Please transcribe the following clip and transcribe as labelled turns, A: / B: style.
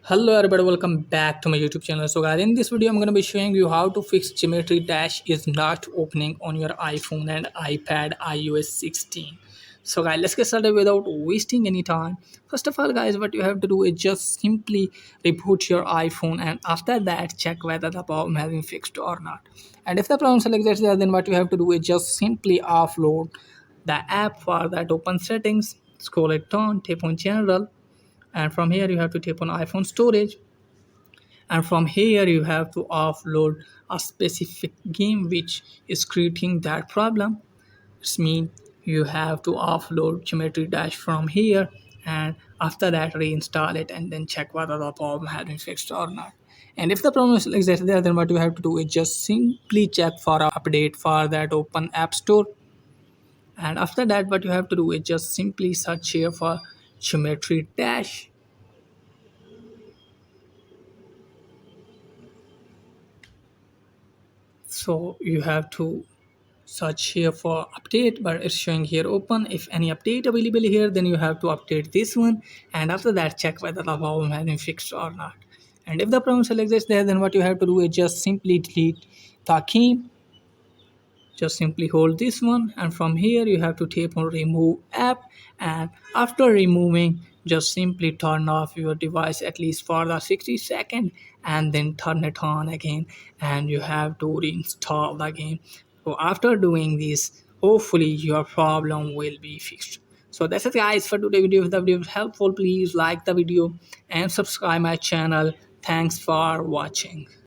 A: Hello everybody, welcome back to my YouTube channel. So guys, in this video I'm going to be showing you how to fix Geometry Dash is not opening on your iPhone and iPad iOS 16. So guys, let's get started without wasting any time. First of all guys, what you have to do is just simply reboot your iPhone, and after that check whether the problem has been fixed or not. And if the problem still exists there, then what you have to do is just simply offload the app. For that, open settings, scroll it down, tap on general, and from here you have to tap on iPhone storage, and from here you have to offload a specific game which is creating that problem. It means you have to offload Geometry Dash from here, and after that reinstall it and then check whether the problem has been fixed or not. And if the problem is exactly there, then what you have to do is just simply check for an update. For that, open App Store, and after that what you have to do is just simply search here for Geometry Dash. So you have to search here for update, but it's showing here open. If any update available here, then you have to update this one, and after that check whether the problem has been fixed or not. And if the problem still exists there, then what you have to do is just simply delete the key. Just simply hold this one, and from here you have to tap on remove app, and after removing, just simply turn off your device at least for the 60 seconds, and then turn it on again, and you have to reinstall the game. So after doing this, hopefully your problem will be fixed. So that's it guys for today's video. If the video was helpful, please like the video and subscribe my channel. Thanks for watching.